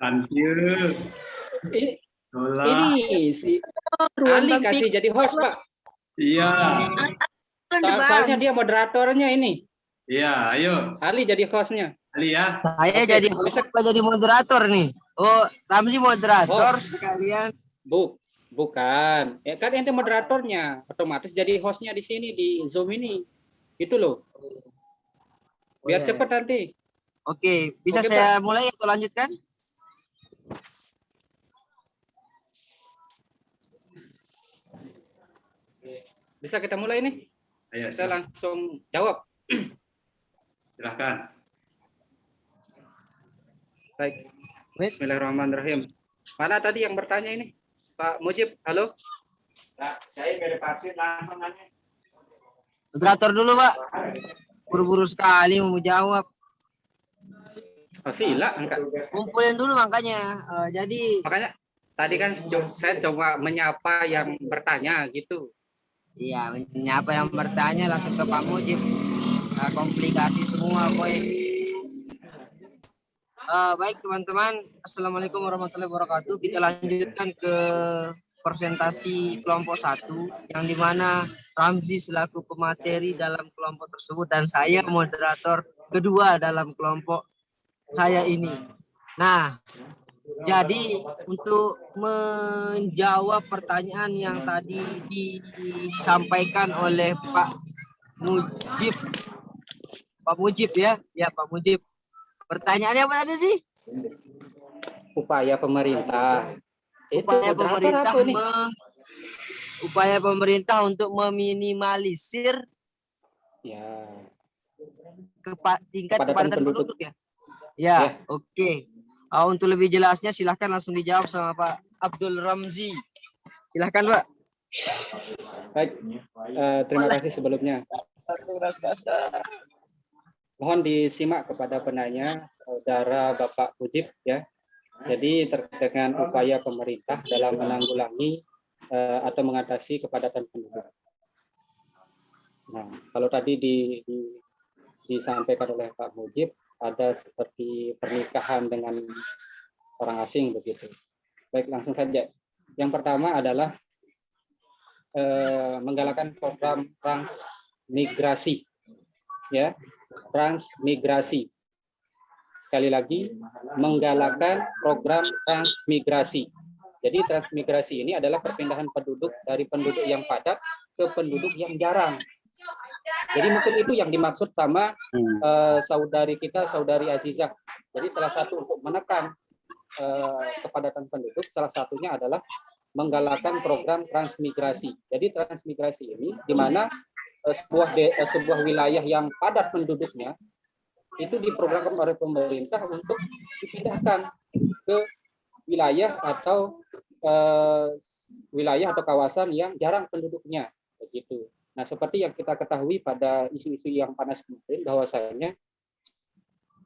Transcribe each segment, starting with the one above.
Thank you. Ini si Ali kasih jadi host, Pak. Iya. Soalnya dia moderatornya ini. Iya, ayo. Ali jadi hostnya. Ali ya. Saya jadi host apa jadi moderator nih? Oh, Ramzi moderator sekalian. Bukan. Kan ente moderatornya, otomatis jadi hostnya di sini di Zoom ini. Itu loh. Biar cepat nanti. Oke, bisa saya mulai atau lanjutkan? Bisa kita mulai nih? Ayo, saya langsung jawab. Silahkan. Baik. Bismillahirrahmanirrahim. Mana tadi yang bertanya ini? Pak Mujib, halo? Nah, saya verifikasi langsung nanya. Moderator dulu, Pak. Buru-buru sekali mau jawab. Oh, sila, enggak. Kumpulin dulu makanya. Makanya tadi kan saya coba menyapa yang bertanya gitu. Iya, menyapa yang bertanya langsung ke Pak Mujib. Komplikasi semua, boy. Baik teman-teman, Assalamualaikum warahmatullahi wabarakatuh. Kita lanjutkan ke presentasi kelompok 1 yang dimana Ramzi selaku pemateri dalam kelompok tersebut dan saya moderator kedua dalam kelompok saya ini. Nah, jadi untuk menjawab pertanyaan yang tadi disampaikan oleh Pak Mujib ya Pak Mujib. Pertanyaannya apa tadi sih? Upaya pemerintah. Upaya pemerintah untuk meminimalisir tingkat kepadatan penduduk ya. Ya. Oke. Untuk lebih jelasnya silahkan langsung dijawab sama Pak Abdul Ramzi. Silahkan, Pak. Baik. Terima kasih sebelumnya. Mohon disimak kepada penanya, saudara Bapak Mujib ya. Jadi terkait dengan upaya pemerintah dalam menanggulangi atau mengatasi kepadatan penduduk. Nah, kalau tadi disampaikan oleh Pak Mujib, ada seperti pernikahan dengan orang asing begitu. Baik, langsung saja. Yang pertama adalah menggalakkan program transmigrasi, ya. Transmigrasi. Sekali lagi, menggalakkan program transmigrasi. Jadi transmigrasi ini adalah perpindahan penduduk dari penduduk yang padat ke penduduk yang jarang. Jadi mungkin itu yang dimaksud sama saudari Azizah. Jadi salah satu untuk menekan kepadatan penduduk, salah satunya adalah menggalakkan program transmigrasi. Jadi transmigrasi ini di mana sebuah wilayah yang padat penduduknya itu diprogramkan oleh pemerintah untuk dipindahkan ke wilayah atau kawasan yang jarang penduduknya begitu. Nah, seperti yang kita ketahui pada isu-isu yang panas kemarin bahwasanya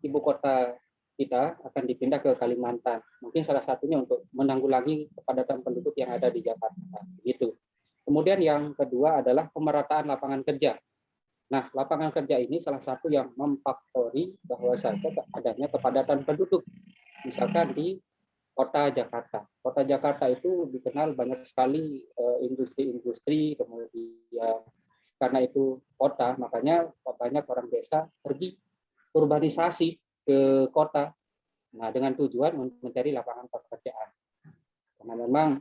ibu kota kita akan dipindah ke Kalimantan. Mungkin salah satunya untuk menanggulangi kepadatan penduduk yang ada di Jakarta gitu. Kemudian yang kedua adalah pemerataan lapangan kerja. Nah, lapangan kerja ini salah satu yang memfaktori bahwasanya adanya kepadatan penduduk. Misalkan di Kota Jakarta. Kota Jakarta itu dikenal banyak sekali industri-industri, kemudian karena itu kota, makanya banyak orang desa pergi urbanisasi ke kota. Nah, dengan tujuan untuk mencari lapangan pekerjaan. Karena memang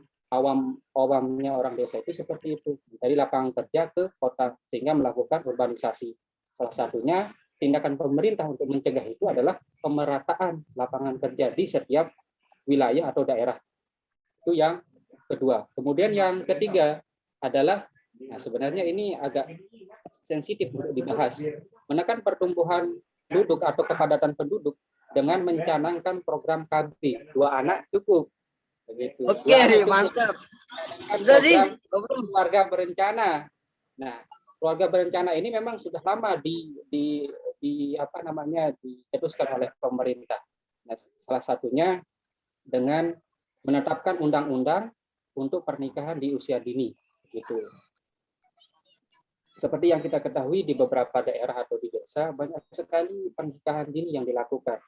awamnya orang desa itu seperti itu, dari lapangan kerja ke kota sehingga melakukan urbanisasi. Salah satunya tindakan pemerintah untuk mencegah itu adalah pemerataan lapangan kerja di setiap wilayah atau daerah. Itu yang kedua. Kemudian yang ketiga adalah, nah sebenarnya ini agak sensitif untuk dibahas, menekan pertumbuhan penduduk atau kepadatan penduduk dengan mencanangkan program KB 2 anak cukup. Begitu. Oke, mantap. Sudah sih, keluarga berencana. Nah, keluarga berencana ini memang sudah lama diteruskan oleh pemerintah. Nah, salah satunya dengan menetapkan undang-undang untuk pernikahan di usia dini, gitu. Seperti yang kita ketahui di beberapa daerah atau di desa banyak sekali pernikahan dini yang dilakukan.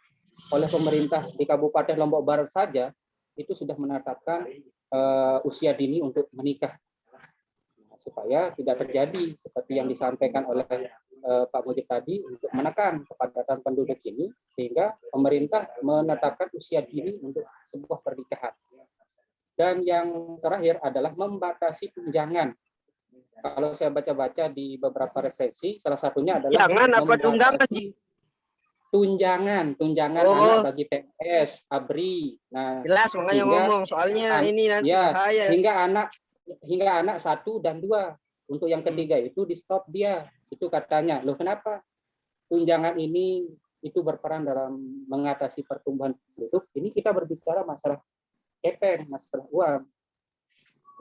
oleh pemerintah di Kabupaten Lombok Barat saja itu sudah menetapkan usia dini untuk menikah, supaya tidak terjadi seperti yang disampaikan oleh Pak Mujib tadi, untuk menekan kepadatan penduduk ini, sehingga pemerintah menetapkan usia dini untuk sebuah pernikahan. Dan yang terakhir adalah membatasi tunjangan. Kalau saya baca-baca di beberapa referensi, salah satunya adalah Jangan apa tunggangan, Ji? tunjangan Oh. anak bagi PNS, ABRI. Nah, Jelas makanya hingga ngomong, soalnya ini nanti ya, bahaya. hingga anak 1 dan 2. Untuk yang ketiga itu di stop dia. Itu katanya. Loh, kenapa? Tunjangan ini itu berperan dalam mengatasi pertumbuhan penduduk. Ini kita berbicara masalah kepeng, masalah uang.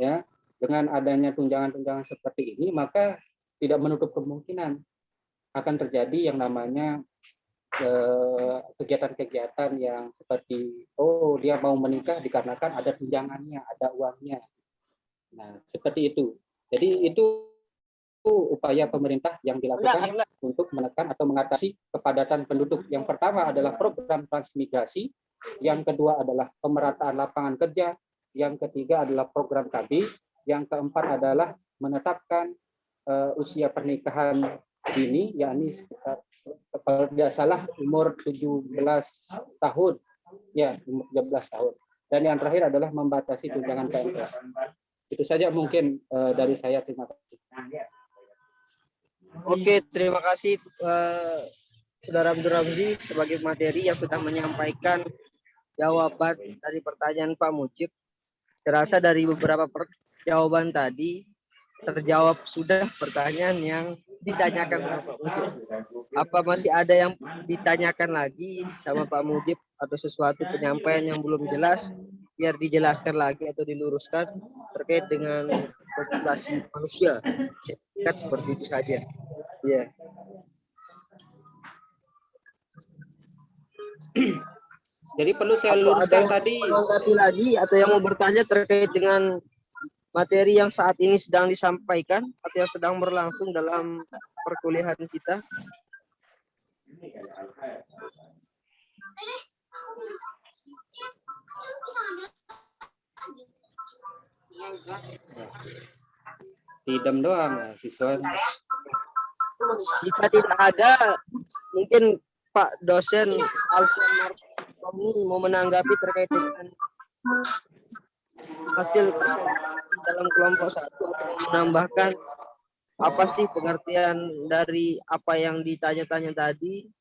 Ya, dengan adanya tunjangan-tunjangan seperti ini, maka tidak menutup kemungkinan akan terjadi yang namanya kegiatan-kegiatan yang seperti, oh, dia mau menikah dikarenakan ada tunjangannya, ada uangnya. Nah, seperti itu. Jadi itu upaya pemerintah yang dilakukan untuk menekan atau mengatasi kepadatan penduduk. Yang pertama adalah program transmigrasi, yang kedua adalah pemerataan lapangan kerja, yang ketiga adalah program KB, yang keempat adalah menetapkan usia pernikahan dini, yakni sekitar, kalau tidak salah, umur 17 tahun. Ya, umur 17 tahun. Dan yang terakhir adalah membatasi tunjangan PNS. Itu saja mungkin dari saya. Terima kasih. Oke, terima kasih Saudara Abdul Ramzi sebagai materi yang sudah menyampaikan jawaban dari pertanyaan Pak Mujib. Saya rasa dari beberapa jawaban tadi terjawab sudah pertanyaan yang ditanyakan sama Pak Mujib. Apa masih ada yang ditanyakan lagi sama Pak Mujib atau sesuatu penyampaian yang belum jelas, biar dijelaskan lagi atau diluruskan terkait dengan populasi manusia? Singkat seperti itu saja. Ya. Jadi perlu saya Atau luruskan ada tadi. menanggapi lagi atau yang mau bertanya terkait dengan materi yang saat ini sedang disampaikan atau yang sedang berlangsung dalam perkuliahan kita? Idem doang, siswa. Jika tidak ada, mungkin Pak dosen Alfian Martoni mau menanggapi terkait dengan hasil presentasi dalam kelompok 1 atau menambahkan apa sih pengertian dari apa yang ditanya-tanya tadi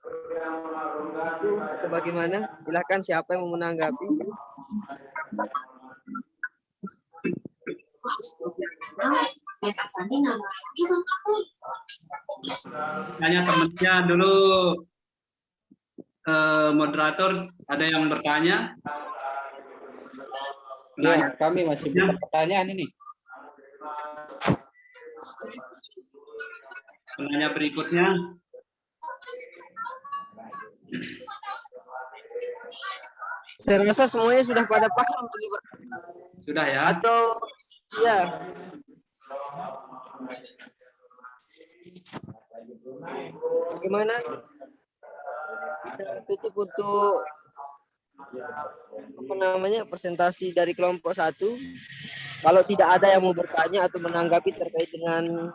itu atau bagaimana? Silakan, siapa yang mau menanggapi? Tanya temennya dulu, moderator, ada yang bertanya? Ya, kami masih buka pertanyaan ini. Penanya berikutnya. Saya rasa semuanya sudah pada paham. Sudah ya? Atau ya. Bagaimana? Kita tutup untuk apa namanya presentasi dari kelompok 1. Kalau tidak ada yang mau bertanya atau menanggapi terkait dengan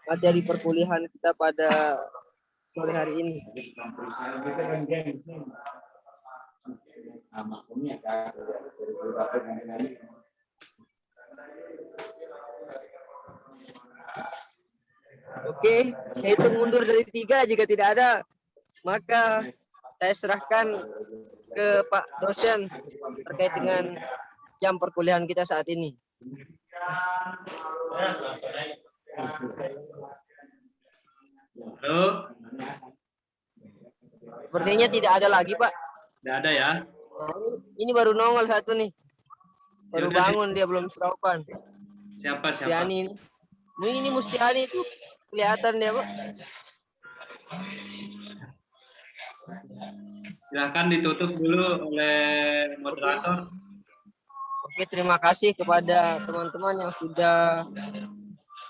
materi perkuliahan kita pada sore hari ini. Oke, saya hitung mundur dari 3. Jika tidak ada, maka saya serahkan ke Pak dosen terkait dengan jam perkuliahan kita saat ini. Halo? Sepertinya tidak ada lagi, Pak. Tidak ada ya? Oh, ini baru nongol satu nih. Baru Yaudah, bangun dia, belum sarapan. Siapa? Mustiani ini. Ini Mustiani itu kelihatan dia, Pak. Silahkan ditutup dulu oleh moderator. Oke, terima kasih kepada teman-teman yang sudah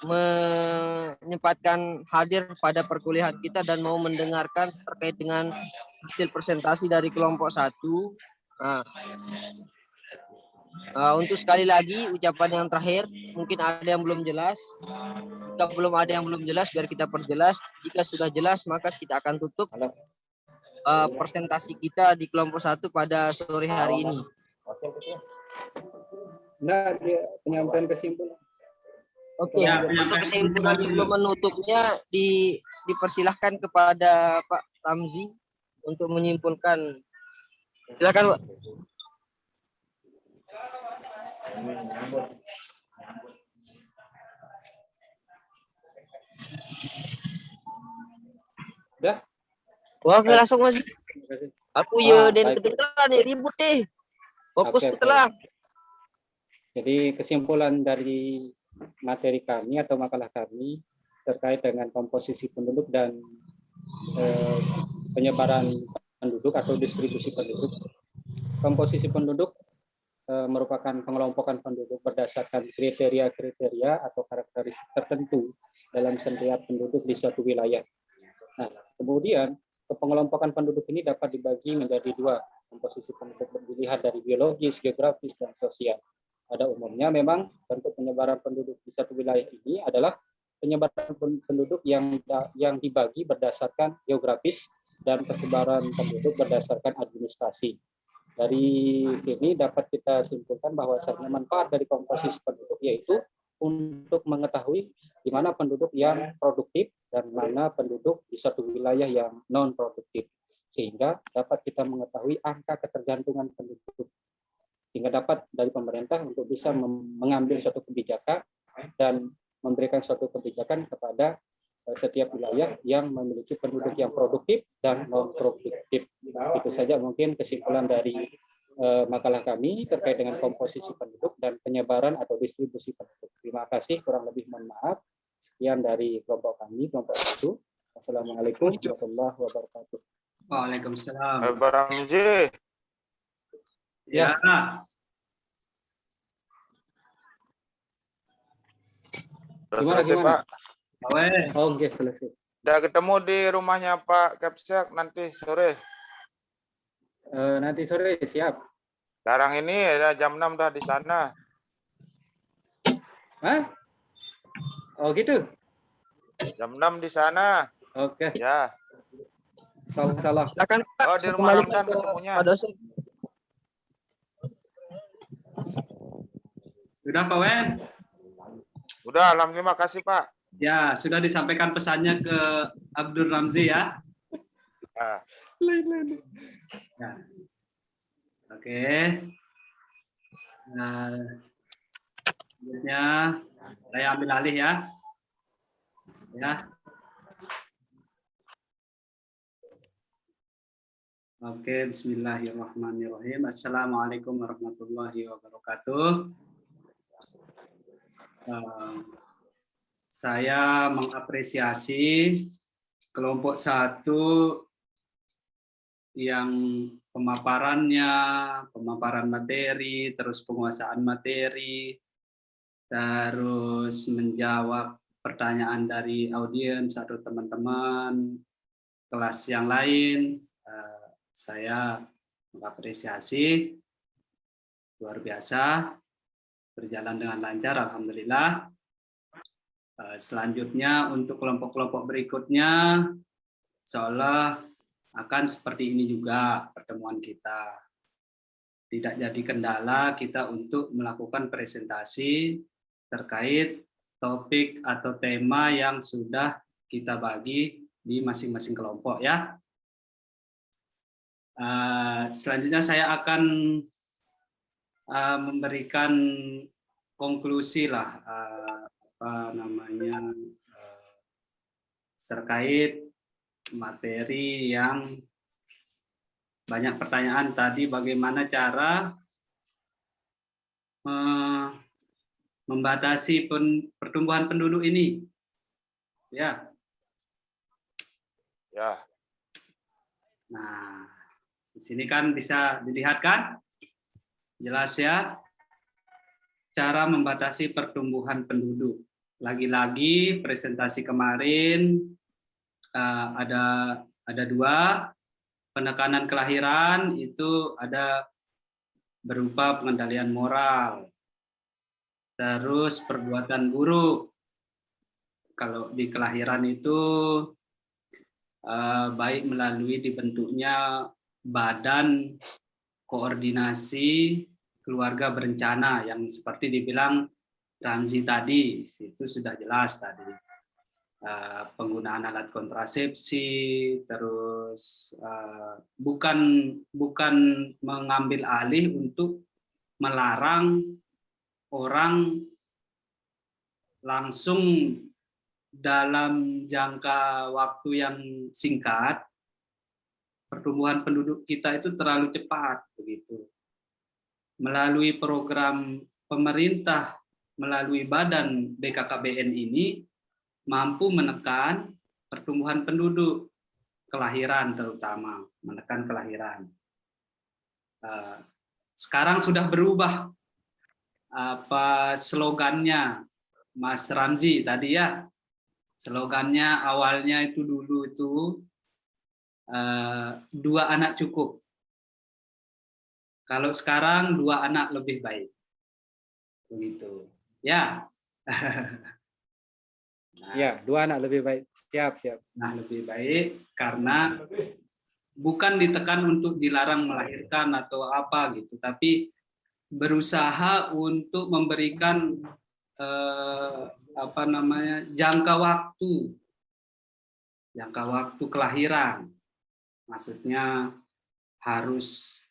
menyempatkan hadir pada perkuliahan kita dan mau mendengarkan terkait dengan hasil presentasi dari kelompok 1. Untuk sekali lagi ucapan yang terakhir, mungkin ada yang belum jelas. Jika belum ada yang belum jelas, biar kita perjelas. Jika sudah jelas, maka kita akan tutup presentasi kita di kelompok 1 pada sore hari ini. Nah, dia penyampaian kesimpulan. Oke, Ya, untuk penyampaian kesimpulan kesimpulan sebelum dulu. menutupnya dipersilahkan kepada Pak Ramzi untuk menyimpulkan. Silakan, Pak. Udah? Wah, oke, langsung aja. Terima kasih. Aku ya dan baik. kedengeran nih ribut deh. Fokus Oke, ke telah. Jadi kesimpulan dari materi kami atau makalah kami terkait dengan komposisi penduduk dan penyebaran penduduk atau distribusi penduduk. Komposisi penduduk merupakan pengelompokan penduduk berdasarkan kriteria-kriteria atau karakteristik tertentu dalam setiap penduduk di suatu wilayah. Nah, kemudian pengelompokan penduduk ini dapat dibagi menjadi dua. Komposisi penduduk dilihat dari biologis, geografis, dan sosial. Pada umumnya memang bentuk penyebaran penduduk di satu wilayah ini adalah penyebaran penduduk yang dibagi berdasarkan geografis dan persebaran penduduk berdasarkan administrasi. Dari sini dapat kita simpulkan bahwasanya manfaat dari komposisi penduduk yaitu untuk mengetahui di mana penduduk yang produktif dan mana penduduk di suatu wilayah yang non produktif, sehingga dapat kita mengetahui angka ketergantungan penduduk, sehingga dapat dari pemerintah untuk bisa mengambil suatu kebijakan dan memberikan suatu kebijakan kepada setiap wilayah yang memiliki penduduk yang produktif dan non produktif. Itu saja mungkin kesimpulan dari makalah kami terkait dengan komposisi penduduk dan penyebaran atau distribusi penduduk. Terima kasih, kurang lebih mohon maaf. Sekian dari kelompok kami, kelompok 1. Assalamualaikum warahmatullahi wabarakatuh. Waalaikumsalam. Pak Ramzi, Ya. sudah Gimana, selesai gimana? Pak. Weh. Oh, oke, selesai. Udah ketemu di rumahnya Pak Kapsek nanti sore. Nanti sore siap. Sekarang ini ada jam 6 dah di sana. Hah? Oh gitu? Jam 6 di sana. Oke, Ya. salah. Silakan Pak. Oh, di Saya rumah kembalikan Ramdan ke ketemunya. Pak dosen. Sudah Pak Wen? Udah, alhamdulillah, kasih Pak. Ya, sudah disampaikan pesannya ke Abdul Ramzi ya. Ah. Ya. Oke. Nah, selanjutnya saya ambil alih ya. Ya. Oke, bismillahirrahmanirrahim. Assalamualaikum warahmatullahi wabarakatuh. Saya mengapresiasi kelompok 1 yang pemaparan materi, terus penguasaan materi, terus menjawab pertanyaan dari audiens atau teman-teman kelas yang lain. Saya mengapresiasi, luar biasa, berjalan dengan lancar, alhamdulillah. Selanjutnya untuk kelompok-kelompok berikutnya, seolah akan seperti ini juga pertemuan kita. Tidak jadi kendala kita untuk melakukan presentasi terkait topik atau tema yang sudah kita bagi di masing-masing kelompok ya. Selanjutnya saya akan memberikan konklusi lah terkait materi yang banyak pertanyaan tadi, bagaimana cara membatasi pertumbuhan penduduk ini ya. Ya. Nah, di sini kan bisa dilihat kan jelas ya cara membatasi pertumbuhan penduduk. Lagi-lagi presentasi kemarin ada 2, penekanan kelahiran itu ada berupa pengendalian moral, terus perbuatan buruk. Kalau di kelahiran itu baik melalui dibentuknya badan koordinasi keluarga berencana yang seperti dibilang Ramzi tadi, itu sudah jelas tadi. Penggunaan alat kontrasepsi, terus bukan mengambil alih untuk melarang orang langsung dalam jangka waktu yang singkat. Pertumbuhan penduduk kita itu terlalu cepat begitu. Melalui program pemerintah, melalui badan BKKBN ini mampu menekan pertumbuhan penduduk, kelahiran terutama, menekan kelahiran. Sekarang sudah berubah apa slogannya Mas Ramzi tadi ya. Slogannya awalnya itu dulu itu 2 anak cukup. Kalau sekarang 2 anak lebih baik. Begitu. Ya. Nah, Ya, 2 anak lebih baik. Siap, siap. nah, lebih baik karena bukan ditekan untuk dilarang melahirkan atau apa gitu, tapi berusaha untuk memberikan jangka waktu kelahiran. Maksudnya harus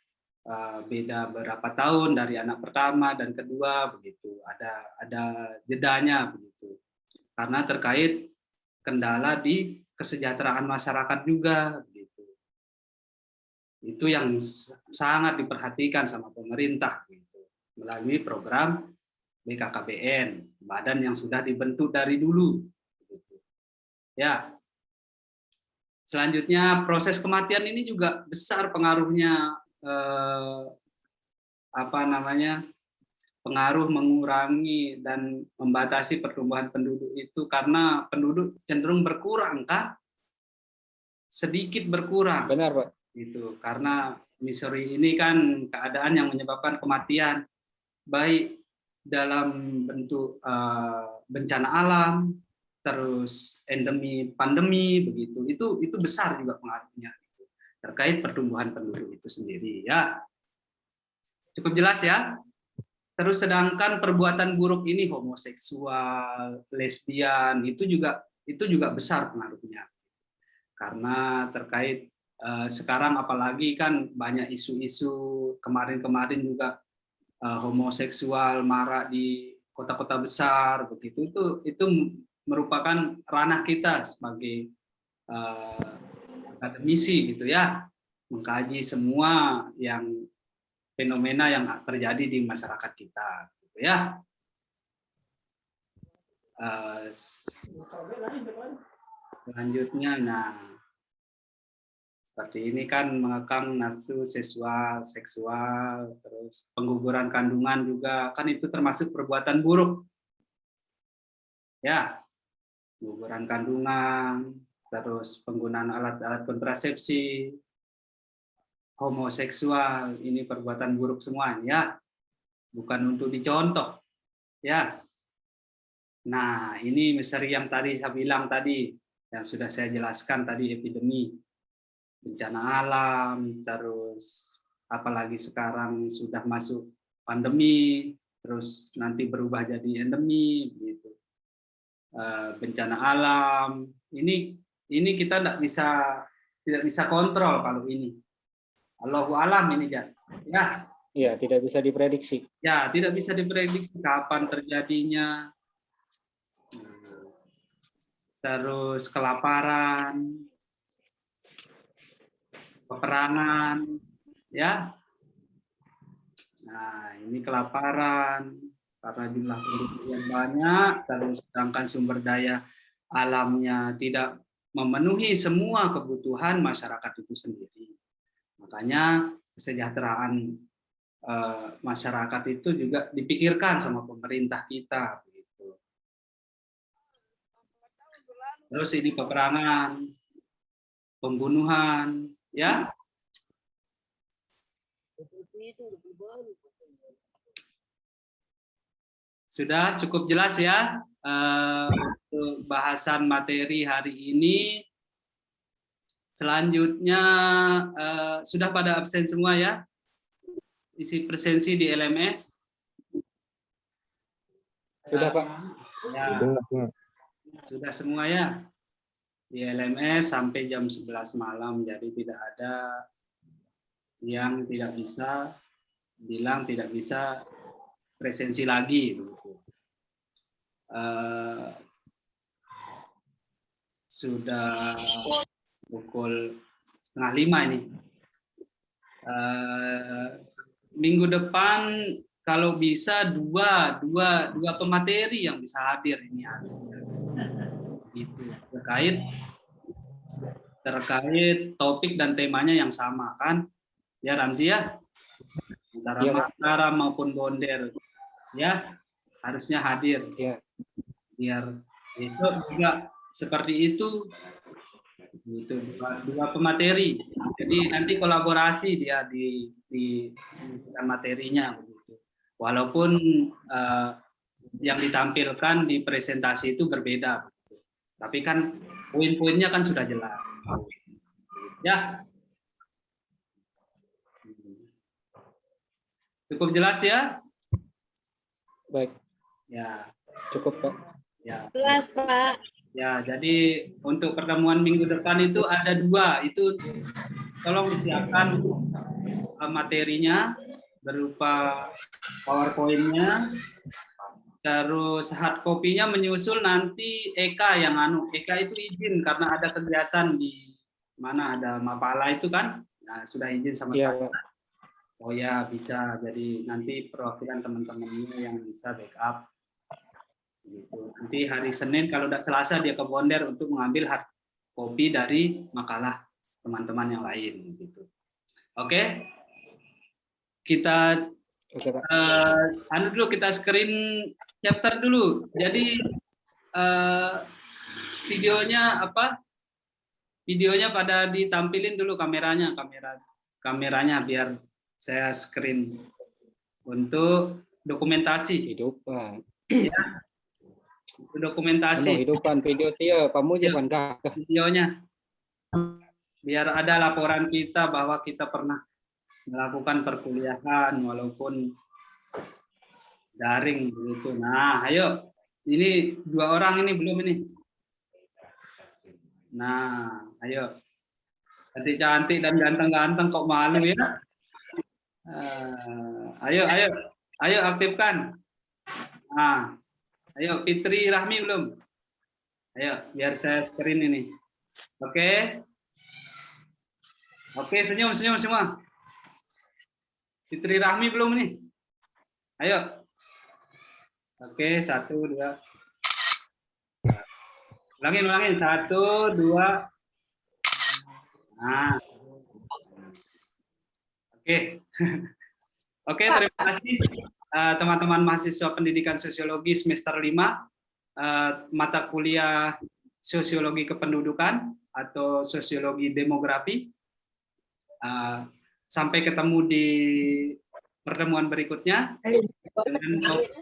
beda berapa tahun dari anak pertama dan kedua begitu. Ada jedanya begitu. Karena terkait kendala di kesejahteraan masyarakat juga begitu. Itu yang sangat diperhatikan sama pemerintah gitu, melalui program BKKBN, badan yang sudah dibentuk dari dulu gitu. Ya. Selanjutnya proses kematian ini juga besar pengaruhnya pengaruh mengurangi dan membatasi pertumbuhan penduduk itu karena penduduk cenderung berkurang kan, sedikit berkurang. Benar, Pak. Itu karena misery ini kan keadaan yang menyebabkan kematian baik dalam bentuk bencana alam, terus endemi pandemi begitu, itu besar juga pengaruhnya gitu, terkait pertumbuhan penduduk itu sendiri ya. Cukup jelas ya. Terus sedangkan perbuatan buruk ini homoseksual, lesbian itu juga besar pengaruhnya karena terkait sekarang apalagi kan banyak isu-isu kemarin juga homoseksual marak di kota-kota besar begitu, itu merupakan ranah kita sebagai akademisi gitu ya, mengkaji semua yang fenomena yang terjadi di masyarakat kita gitu ya. Selanjutnya, nah seperti ini kan mengekang nafsu seksual, terus pengguguran kandungan juga kan itu termasuk perbuatan buruk ya. Guguran kandungan, terus penggunaan alat-alat kontrasepsi, homoseksual, ini perbuatan buruk semua ya, bukan untuk dicontoh ya. Nah ini misteri yang tadi saya bilang tadi, yang sudah saya jelaskan tadi, epidemi, bencana alam, terus apalagi sekarang sudah masuk pandemi, terus nanti berubah jadi endemi gitu. Bencana alam ini kita tidak bisa kontrol kalau ini. Allahu alam ini ya. Ya, tidak bisa diprediksi. Ya, tidak bisa diprediksi kapan terjadinya. Terus kelaparan, peperangan, ya. Nah, ini kelaparan karena jumlah penduduk yang banyak, terus sedangkan sumber daya alamnya tidak memenuhi semua kebutuhan masyarakat itu sendiri. Makanya kesejahteraan masyarakat itu juga dipikirkan sama pemerintah kita. Gitu. Terus ini peperangan, pembunuhan, ya. Sudah cukup jelas ya untuk bahasan materi hari ini. Selanjutnya sudah pada absen semua ya? Isi presensi di LMS? Sudah, Pak. Ya, sudah semua ya? Di LMS sampai jam 11 malam, jadi tidak ada yang tidak bisa bilang tidak bisa presensi lagi. Sudah pukul 4:30 ini. Minggu depan kalau bisa dua pemateri yang bisa hadir ini harusnya. Itu terkait topik dan temanya yang sama kan? Ya Ramzi ya? Antara Iya, Pak. Mataram maupun Bonder ya harusnya hadir. Ya. Biar besok juga seperti itu dua pemateri. Jadi nanti kolaborasi dia di materinya begitu. Walaupun yang ditampilkan di presentasi itu berbeda, tapi kan poin-poinnya kan sudah jelas. Ya, cukup jelas ya? Baik. Ya, Cukup, Pak. ya. Jelas, Pak. Ya, jadi untuk pertemuan minggu depan itu ada dua, itu tolong disiapkan materinya berupa PowerPoint-nya, terus hard copy-nya menyusul nanti Eka yang Eka itu izin karena ada kegiatan di mana ada Mapala itu kan, nah, sudah izin sama Iya, saya. Pak. Oh ya bisa, jadi nanti perwakilan teman-temannya yang bisa backup. Gitu. Nanti hari Senin kalau tidak Selasa dia ke Bonder untuk mengambil hard copy dari makalah teman-teman yang lain. Gitu. Oke, kita Oke, Pak. dulu kita screen chapter dulu. Jadi videonya apa? Videonya pada ditampilin dulu kameranya biar saya screen untuk dokumentasi. Kehidupan. Ya. Dokumentasi Kehidupan video dia, pamuji Ya. gagah. videonya biar ada laporan kita bahwa kita pernah melakukan perkuliahan walaupun daring begitu. Nah, ayo ini dua orang ini belum ini. Nah, ayo cantik-cantik dan ganteng-ganteng kok malu ya. Ayo aktifkan. Nah, ayo Fitri Rahmi belum? Ayo biar saya screen ini. Oke. Oke, senyum semua. Fitri Rahmi belum nih? Ayo. Oke, 1, 2. Ulangin. 1, 2. Nah. Oke. Oke, terima kasih teman-teman mahasiswa pendidikan sosiologi semester 5 mata kuliah sosiologi kependudukan atau sosiologi demografi. Sampai ketemu di pertemuan berikutnya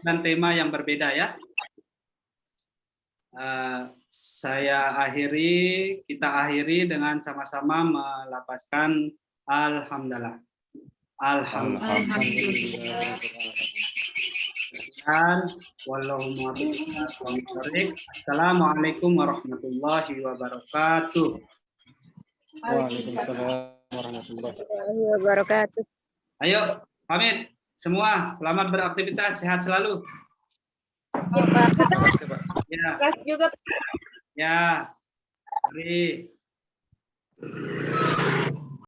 dengan tema yang berbeda ya. Kita akhiri dengan sama-sama melapaskan alhamdulillah. Assalamualaikum warahmatullahi wabarakatuh. Waalaikumsalam warahmatullahi Wabarakatuh. Ayo, pamit semua. Selamat beraktivitas, sehat selalu. Ya, Kelas juga. ya. Mari.